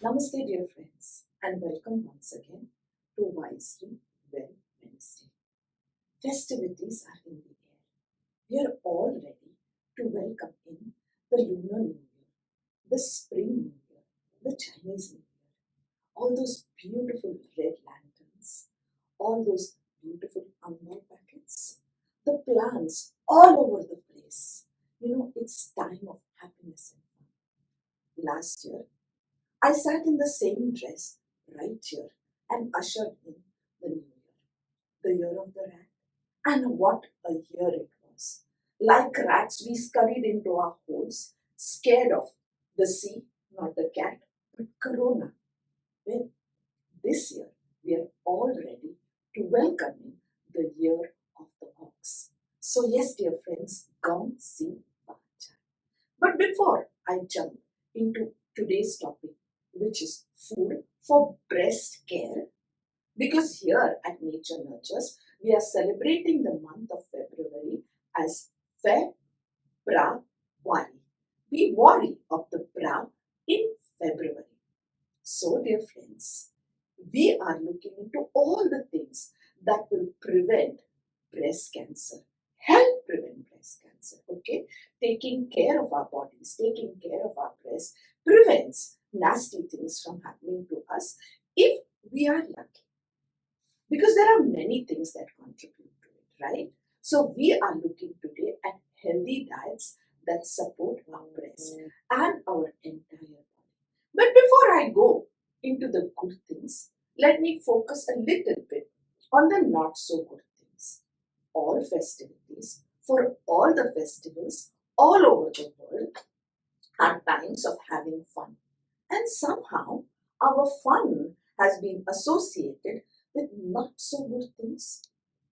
Namaste dear friends and welcome once again to Wisely Well Wednesday. Festivities are in the air. We are all ready to welcome in the Lunar New Year, the Spring New Year, the Chinese New Year, all those beautiful red lanterns, all those beautiful umbrella packets, the plants all over the place. It's time of happiness and fun. Last year, I sat in the same dress right here and ushered in the new year, the year of the rat. And what a year it was. Like rats, we scurried into our holes, scared of the sea, not the cat, but Corona. Well, this year, we are all ready to welcome in the year of the ox. So yes, dear friends, come see Bacha. But before I jump into today's topic, which is food for breast care, because here at Nature Nurtures, we are celebrating the month of February as February. We worry of the bra in February. So, dear friends, we are looking into all the things that will prevent breast cancer, help prevent breast cancer, okay? Taking care of our bodies, taking care of our breast prevents nasty things from happening to us if we are lucky. Because there are many things that contribute to it, right? So we are looking today at healthy diets that support our breast and our entire body. But before I go into the good things, let me focus a little bit on the not so good things. All festivities, for all the festivals all over the world, are times of having fun. And somehow our fun has been associated with not so good things.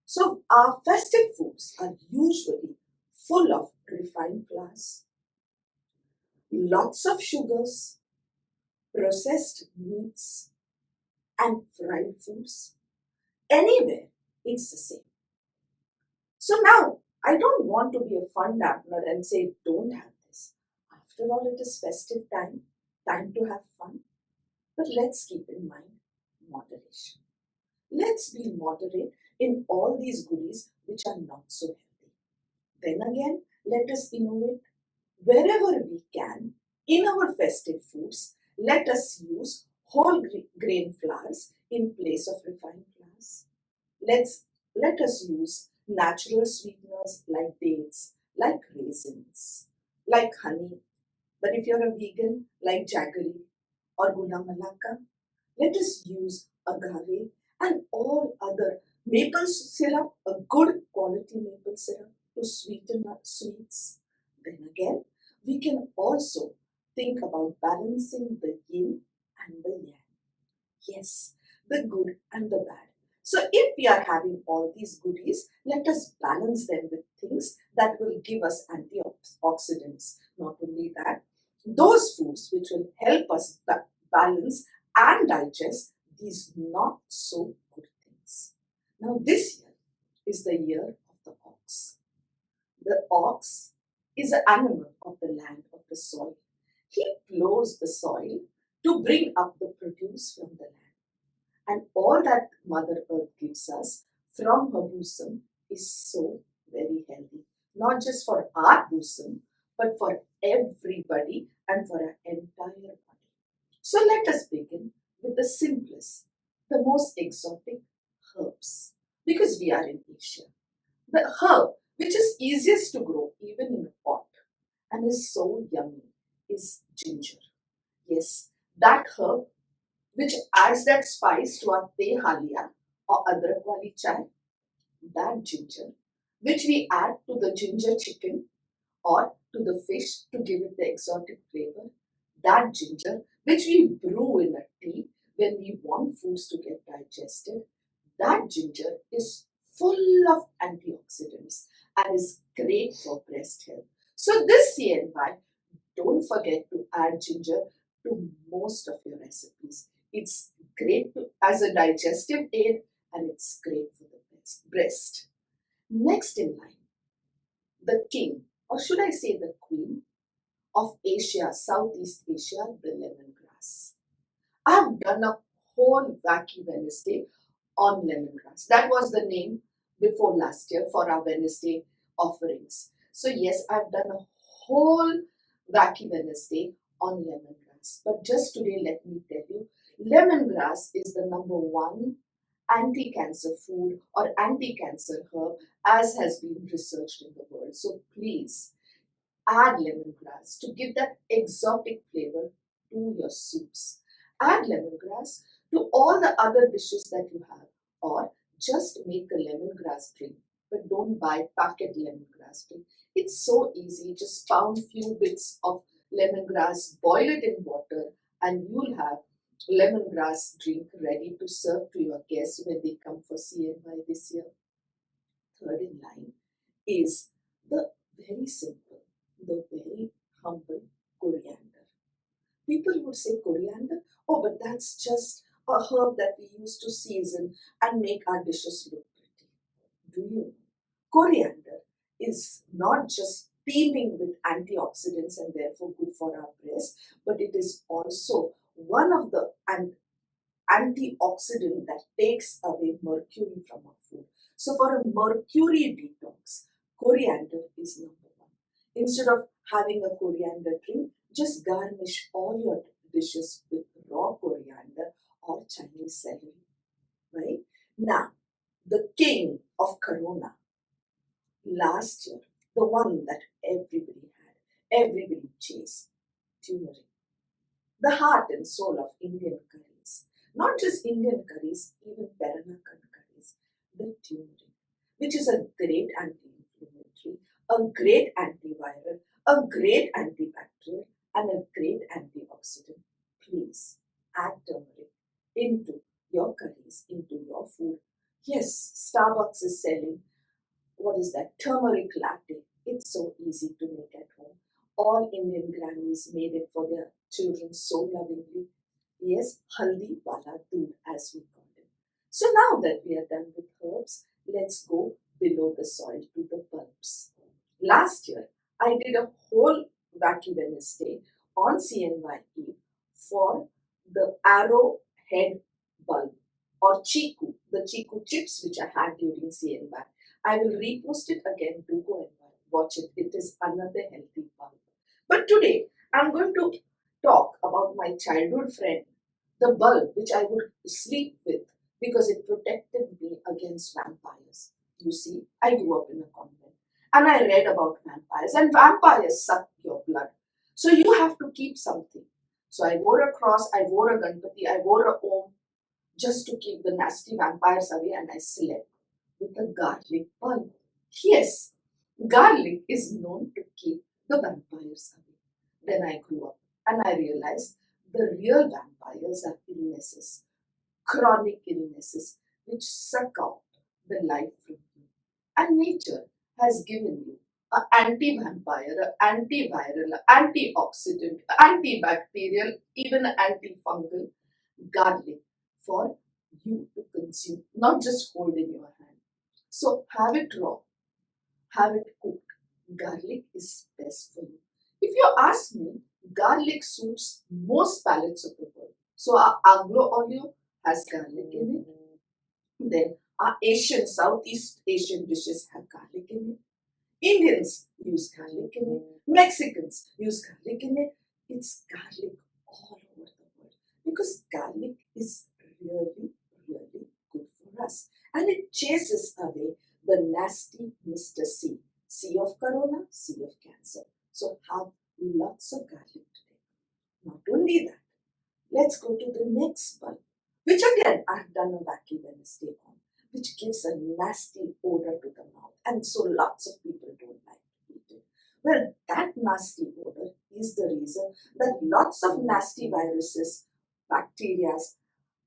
So our festive foods are usually full of refined flours, lots of sugars, processed meats, and fried foods. Anywhere, it's the same. So now, I don't want to be a fun dampener and say, don't have this. After all, it is festive time to have fun. But let's keep in mind moderation. Let's be moderate in all these goodies which are not so healthy. Then again, let us innovate. Wherever we can, in our festive foods, let us use whole grain flours in place of refined flours. Let us use natural sweeteners like dates, like raisins, like honey. But if you're a vegan, like jaggery or gula malaka, let us use agave and all other maple syrup, a good quality maple syrup to sweeten our sweets. Then again, we can also think about balancing the yin and the yang. Yes, the good and the bad. So if we are having all these goodies, let us balance them with things that will give us antioxidants. Not only that, those foods which will help us balance and digest these not so good things. Now this year is the year of the ox. The ox is an animal of the land, of the soil. He plows the soil to bring up the produce from the land. And all that Mother Earth gives us from her bosom is so very healthy. Not just for our bosom, but for everybody and for our entire body. So let us begin with the simplest, the most exotic herbs. Because we are in Asia. The herb which is easiest to grow even in a pot and is so yummy is ginger. Yes, that herb which adds that spice to our te halia or adrak wali chai, that ginger, which we add to the ginger chicken or to the fish to give it the exotic flavor, that ginger, which we brew in a tea when we want foods to get digested, that ginger is full of antioxidants and is great for breast health. So this CNY, don't forget to add ginger to most of your recipes. It's great as a digestive aid and it's great for the breast. Next in line, the king, or should I say the queen of Asia, Southeast Asia, the lemongrass. I've done a whole wacky Wednesday on lemongrass. That was the name before last year for our Wednesday offerings. So yes, I've done a whole wacky Wednesday on lemongrass. But just today, let me tell you, lemongrass is the number one anti-cancer food or anti-cancer herb as has been researched in the world. So please add lemongrass to give that exotic flavor to your soups. Add lemongrass to all the other dishes that you have, or just make a lemongrass drink. But don't buy packet lemongrass drink. It's so easy. Just pound few bits of lemongrass, boil it in water, and you'll have lemongrass drink ready to serve to your guests when they come for CNY this year. Third in line is the very simple, the very humble coriander. People would say coriander, oh, but that's just a herb that we use to season and make our dishes look pretty. Do you know? Coriander is not just teeming with antioxidants and therefore good for our breast, but it is also one of the antioxidant that takes away mercury from our food. So for a mercury detox, coriander is number one. Instead of having a coriander drink, just garnish all your dishes with raw coriander or Chinese celery, right? Now, the king of Corona last year, the one that everybody chased, turmeric, the heart and soul of Indian curries. Not just Indian curries, even Peranakan curries, the turmeric, which is a great anti-inflammatory, a great antiviral, a great antibacterial, and a great antioxidant. Please add turmeric into your curries, into your food. Yes, Starbucks is selling, what is that, turmeric latte. It's so easy to make at home. All Indian grannies made it for their children so lovingly. Yes, haldi wala doodh as we call it. So now that we are done with herbs, let's go below the soil to the bulbs. Last year, I did a whole wacky Wednesday on CNYE for the arrowhead bulb or chiku, the chiku chips which I had during CNY. I will repost it again. Do go and watch it. It is another healthy bulb. But today, I'm going to talk about my childhood friend, the bulb which I would sleep with because it protected me against vampires. You see, I grew up in a convent and I read about vampires, and vampires suck your blood. So you have to keep something. So I wore a cross, I wore a Ganpati, I wore a Om just to keep the nasty vampires away, and I slept with a garlic bulb. Yes, garlic is known to keep the vampires away. Then I grew up and I realized the real vampires are illnesses, chronic illnesses, which suck out the life from you. And nature has given you an anti-vampire, an antiviral, an antioxidant, antibacterial, even antifungal garlic for you to consume, not just hold in your hand. So have it raw, have it cooked. Garlic is best for you. If you ask me, garlic suits most palates of the world. So our aglo olio has garlic in it. Then our Southeast Asian dishes have garlic in it. Indians use garlic in it. Mexicans use garlic in it. It's garlic all over the world because garlic is really, really good for us. And it chases away the nasty Mr. C. C of Corona, C of Cancer. So have lots of garlic today. Not only that, let's go to the next bulb, which again I have done a wacky Wednesday on, which gives a nasty odor to the mouth. And so lots of people don't like to eat it. Well, that nasty odor is the reason that lots of nasty viruses, bacteria,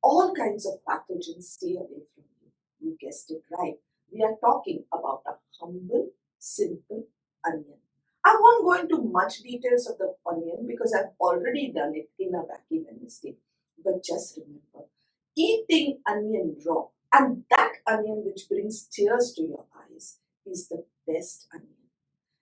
all kinds of pathogens stay away from you. You guessed it right. We are talking about a humble, simple onion. I won't go into much details of the onion because I've already done it in a wacky Wednesday. But just remember, eating onion raw, and that onion which brings tears to your eyes, is the best onion.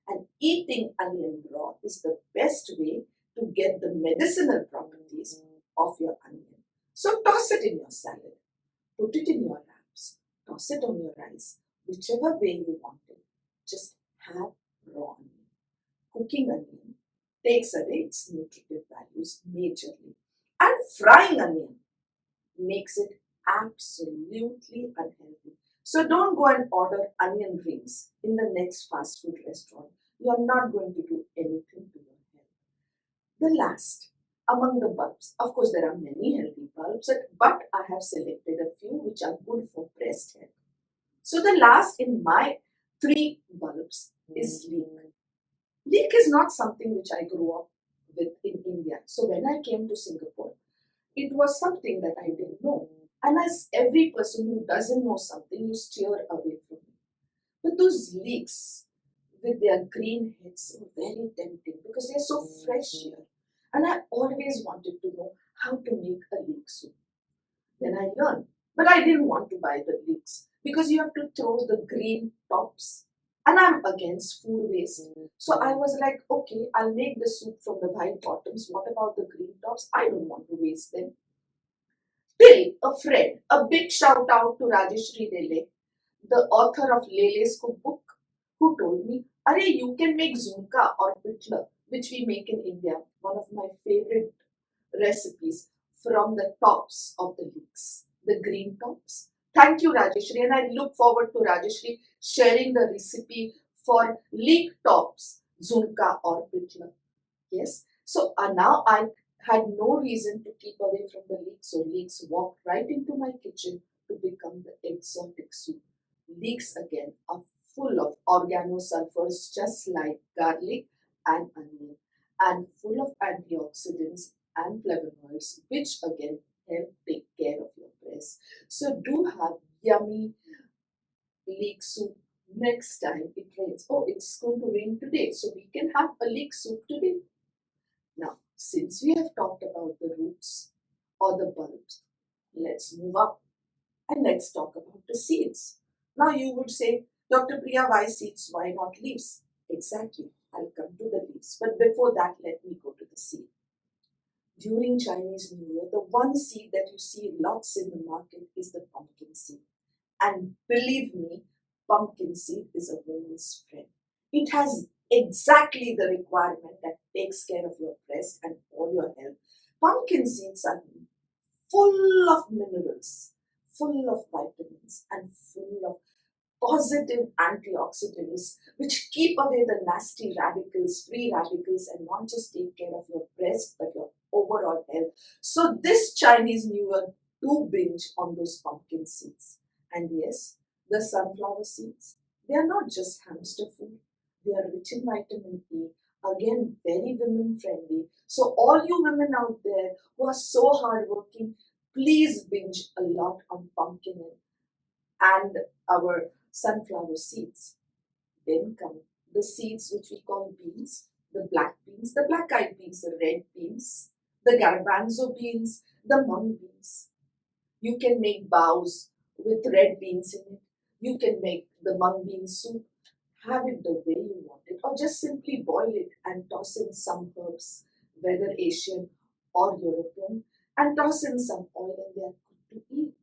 And eating onion raw is the best way to get the medicinal properties of your onion. So toss it in your salad, put it in your wraps, toss it on your rice, whichever way you want it. Just have raw onion. Cooking onion takes away its nutritive values majorly. And frying onion makes it absolutely unhealthy. So don't go and order onion rings in the next fast food restaurant. You are not going to do anything to your health. The last among the bulbs, of course, there are many healthy bulbs, but I have selected a few which are good for breast health. So the last in my three bulbs is leek. Leek is not something which I grew up with in India. So when I came to Singapore, it was something that I didn't know. And as every person who doesn't know something, you steer away from it. But those leeks with their green heads are very tempting because they're so fresh here. And I always wanted to know how to make a leek soup. Then I learned. But I didn't want to buy the leeks because you have to throw the green tops. And I'm against food waste. So I was like, okay, I'll make the soup from the white bottoms. What about the green tops? I don't want to waste them. Till a friend, a big shout out to Rajeshri Lele, the author of Lele's cookbook, who told me, Are, you can make zunka or pitla, which we make in India, one of my favorite recipes, from the tops of the leeks, the green tops. Thank you, Rajeshri, and I look forward to Rajeshri sharing the recipe for leek tops, zunka or pitla. Yes, so now I had no reason to keep away from the leeks, so leeks walked right into my kitchen to become the exotic soup. Leeks again are full of organosulfurs just like garlic and onion, and full of antioxidants and flavonoids, which again help take care of your breast. So do have yummy leek soup next time it rains. Oh, it's going to rain today, so we can have a leek soup today. Now, since we have talked about the roots or the bulbs, let's move up and let's talk about the seeds. Now, you would say, Dr. Priya, why seeds? Why not leaves? Exactly. I'll come to the leaves. But before that, let me go to the seed. During Chinese New Year, the one seed that you see lots in the market is the pumpkin seed. And believe me, pumpkin seed is a woman's friend. It has exactly the requirement that takes care of your breast and all your health. Pumpkin seeds are full of minerals, full of vitamins, and full of positive antioxidants which keep away the nasty radicals, free radicals, and not just take care of your breast but your overall health. So this Chinese New Year, do binge on those pumpkin seeds. And yes, the sunflower seeds, they are not just hamster food. They are rich in vitamin E. Again, very women friendly. So all you women out there who are so hardworking, please binge a lot on pumpkin and our sunflower seeds. Then come the seeds which we call beans, the black beans, the black-eyed beans, the red beans, the garbanzo beans, the mung beans. You can make bows with red beans in it. You can make the mung bean soup. Have it the way you want it, or just simply boil it and toss in some herbs, whether Asian or European, and toss in some oil, and they are good to eat.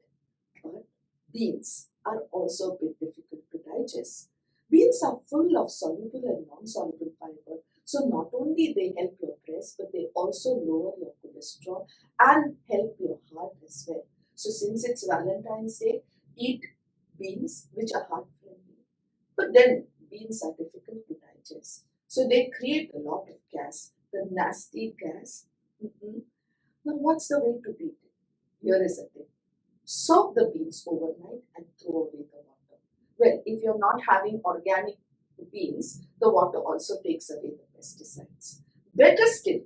But beans are also a bit difficult to digest. Beans are full of soluble and non-soluble fiber. So not only they help your breast, but they also lower your cholesterol and help your heart as well. So since it's Valentine's Day, eat beans which are heart friendly. But then beans are difficult to digest. So they create a lot of gas, the nasty gas. Now what's the way to beat it? Here is a tip. Soak the beans overnight and throw away the water. Well, if you're not having organic beans, the water also takes away the pesticides. Better still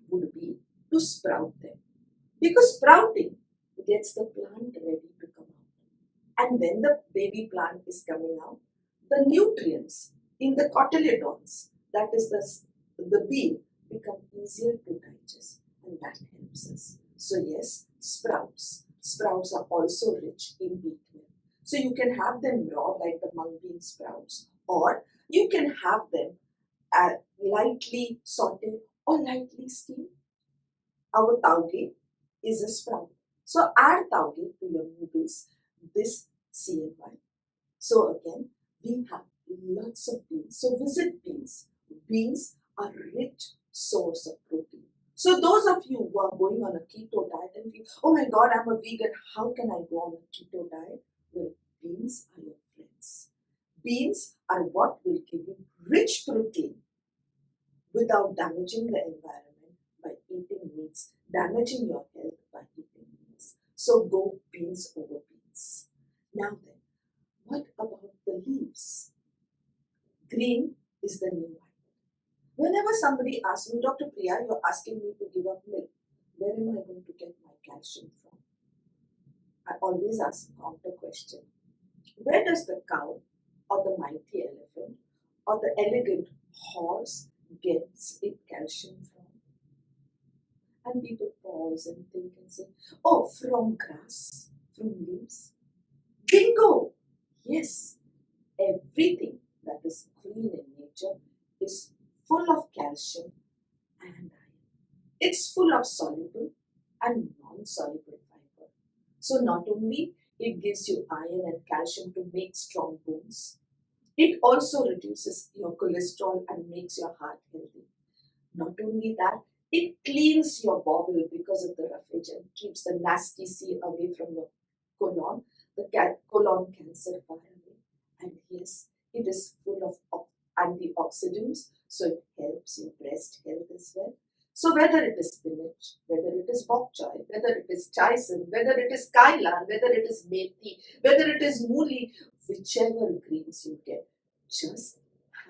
would be to sprout them, because sprouting gets the plant ready to come out. And when the baby plant is coming out, the nutrients in the cotyledons, that is the bean, become easier to digest, and that helps us. So yes, sprouts. Sprouts are also rich in B12. So you can have them raw like the mung bean sprouts, or you can have them lightly sauteed or lightly steamed. Our tauge, is a sprout. So add taugeh to your noodles this CNY. So again, we have lots of beans. So visit beans. Beans are rich source of protein. So those of you who are going on a keto diet and feel, oh my God, I'm a vegan, how can I go on a keto diet? Well, beans are your friends. Beans are what will give you rich protein without damaging the environment by eating meats, damaging your health by eating meats. So go beans over beans. Now then, what about the leaves? Green is the new white. Whenever somebody asks me, Dr. Priya, you're asking me to give up milk, where am I going to get my calcium from? I always ask a counter question. Where does the cow or the mighty elephant or the elegant horse gets its calcium from? And people pause and think and say, oh, from grass, from leaves. Bingo! Yes, everything that is green in nature is full of calcium and iron. It's full of soluble and non-soluble fiber. So not only it gives you iron and calcium to make strong bones, it also reduces your cholesterol and makes your heart healthy. Not only that, it cleans your bowel because of the roughage and keeps the nasty sea away from your colon, the colon cancer far away. And yes, it is full of antioxidants, so it helps your breast health as well. So whether it is spinach, whether it is bok choy, whether it is chaisan, whether it is kailan, whether it is methi, whether it is mooli, whichever greens you get, just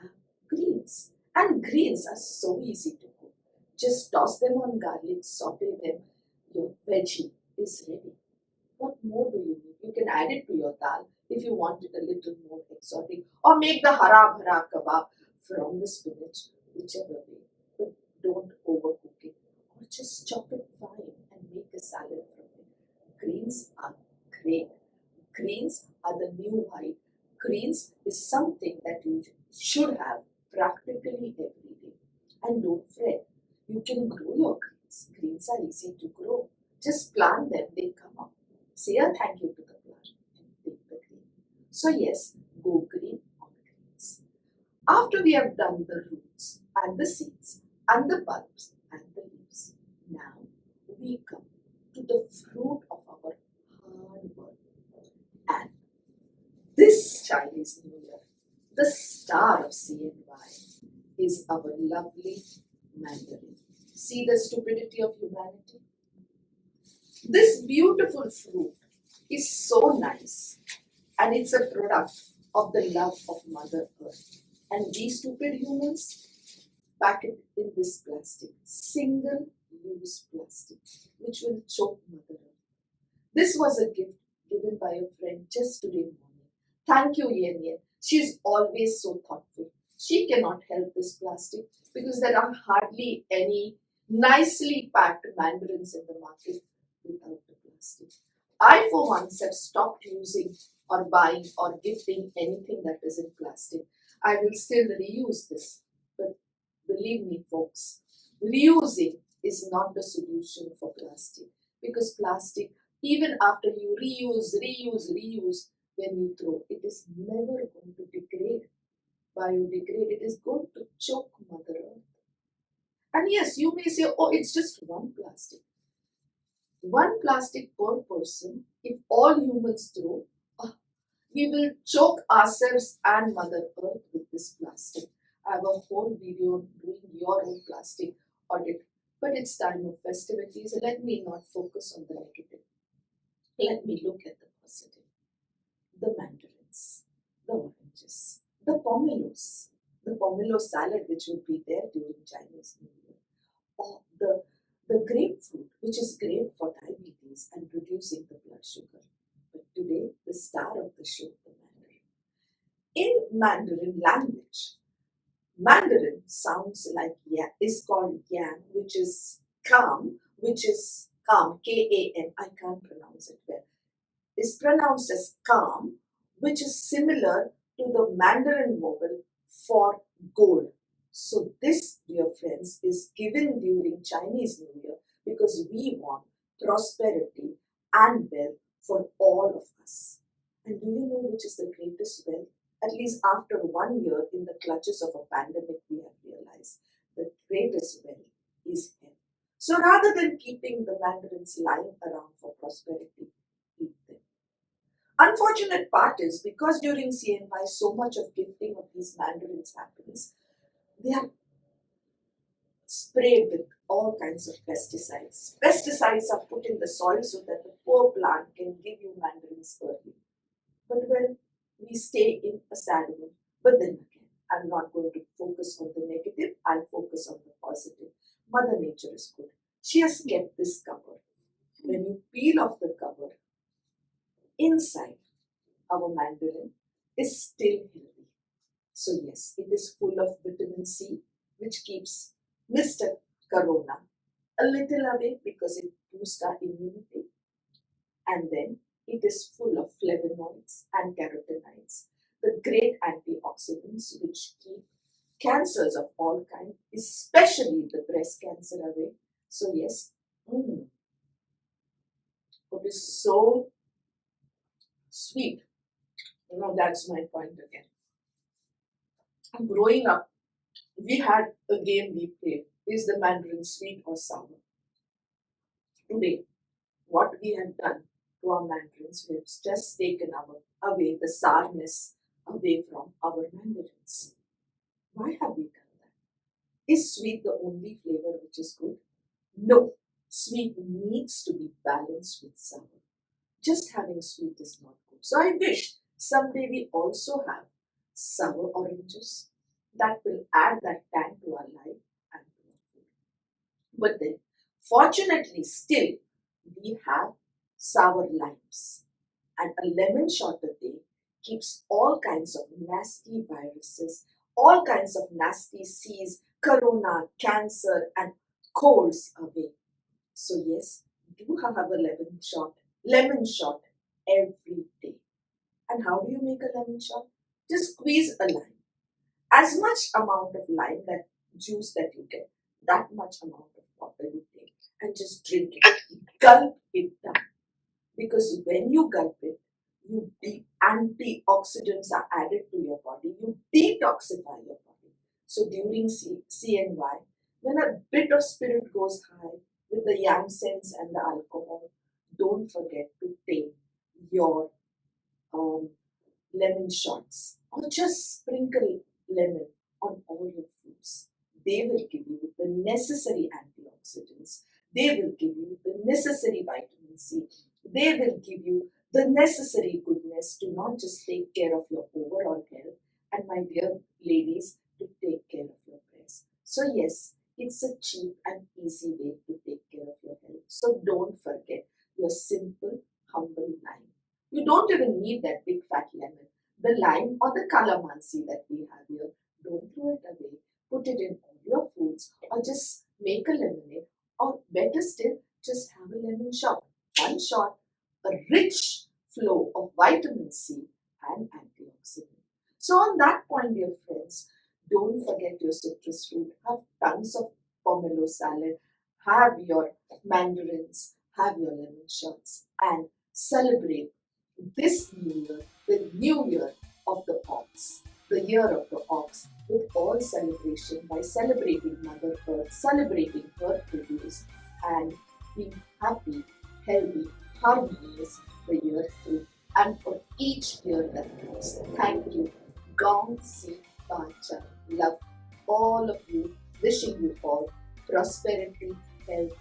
have greens. And greens are so easy to cook. Just toss them on garlic, saute them. Your veggie is ready. What more do you need? You can add it to your dal if you want it a little more exotic. Or make the hara bhara kebab from the spinach, whichever way. But don't overcook it. Or just chop it fine and make a salad from it. Greens are great. Greens are the new white. Greens is something that you should have practically every day. And don't fret, you can grow your greens. Greens are easy to grow. Just plant them, they come up. Say a thank you to the plant and take the green. So yes, go green on greens. After we have done the roots and the seeds and the bulbs and the leaves, now we come to the fruit of our hard work. And this Chinese New Year, the star of CNY, is our lovely Mandarin. See the stupidity of humanity? This beautiful fruit is so nice, and it's a product of the love of Mother Earth. And we stupid humans pack it in this plastic, single-use plastic, which will choke Mother Earth. This was a gift given by a friend just today morning. Thank you, Yen Yen. She's always so thoughtful. She cannot help this plastic because there are hardly any nicely packed mandarins in the market without the plastic. I, for once, have stopped using or buying or gifting anything that is in plastic. I will still reuse this. But believe me, folks, reusing is not the solution for plastic because plastic, even after you reuse, when you throw, it is never going to degrade, biodegrade. It is going to choke Mother Earth. And yes, you may say, oh, it's just one plastic. One plastic per person, if all humans throw, we will choke ourselves and Mother Earth with this plastic. I have a whole video on doing your own plastic audit, but it's time of festivities. Let me not focus on the negative. Let me look at the positive. The mandarins, the oranges, the pomelo salad which will be there during Chinese New Year, or the grapefruit which is great for diabetes and reducing the blood sugar. But today, the star of the show, the Mandarin. In Mandarin language, Mandarin sounds like is called Yang, which is calm, K-A-M, I can't pronounce it well, is pronounced as calm, which is similar to the Mandarin vowel for gold. So this, dear friends, is given during Chinese New Year because we want prosperity, and wealth for all of us. And do you know which is the greatest wealth? At least after 1 year in the clutches of a pandemic, we have realized the greatest wealth is health. So rather than keeping the mandarins lying around for prosperity, eat them. Unfortunate part is because during CNY so much of gifting of these mandarins happens, they are sprayed with all kinds of pesticides. Pesticides are put in the soil so that the poor plant can give you mandarins early. But when we stay in a sad mood, but then again, I'm not going to focus on the negative, I'll focus on the positive. Mother Nature is good. She has kept this cover. When you peel off the cover, inside our mandarin is still healthy. So yes, it is full of vitamin C, which keeps Mr. Corona a little away because it boosts our immunity. And then it is full of flavonoids and carotenoids, the great antioxidants which keep cancers of all kinds, especially the breast cancer away. So yes, it is so sweet. That's my point again. Growing up, we had a game we played. Is the mandarin sweet or sour? Today, what we have done to our mandarins, we have just taken away the sourness away from our mandarins. Why have we done that? Is sweet the only flavor which is good? No. Sweet needs to be balanced with sour. Just having sweet is not good. So I wish someday we also have sour oranges that will add that tang to our life and to our food. But then, fortunately, still we have sour limes, and a lemon shot a day keeps all kinds of nasty viruses, all kinds of nasty seas, corona, cancer, and colds away. So yes, do have a lemon shot every day. And how do you make a lemon shot? Just squeeze a lime. As much amount of lime, that juice that you get, that much amount of water you take, and just drink it. Gulp it down. Because when you gulp it, antioxidants are added to your body. You detoxify your body. So during CNY, when a bit of spirit goes high with the yam sense and the alcohol, don't forget to take your lemon shots, or just sprinkle lemon on all your foods. They will give you the necessary antioxidants. They will give you the necessary vitamin C. They will give you the necessary goodness to not just take care of your overall health, and my dear ladies, to take care of your breast. So yes, it's a cheap and easy way to take care of your health. So don't forget your simple, humble lime. You don't even need that big fat lemon. The lime or the calamansi that we have here, don't throw it away. Put it in all your foods, or just make a lemonade, or better still, just have a lemon shot. One shot, a rich flow of vitamin C and antioxidant. So on that point, dear friends, don't forget your citrus fruit. Have tons of pomelo salad. Have your mandarins. Have your lemon shots, and celebrate this new year, the new year of the ox, the year of the ox, with all celebration by celebrating Mother Earth, celebrating her produce, and being happy, healthy, harmonious the year through, and for each year that comes. Thank you. Gong Si Bacha. Love all of you. Wishing you all prosperity, health,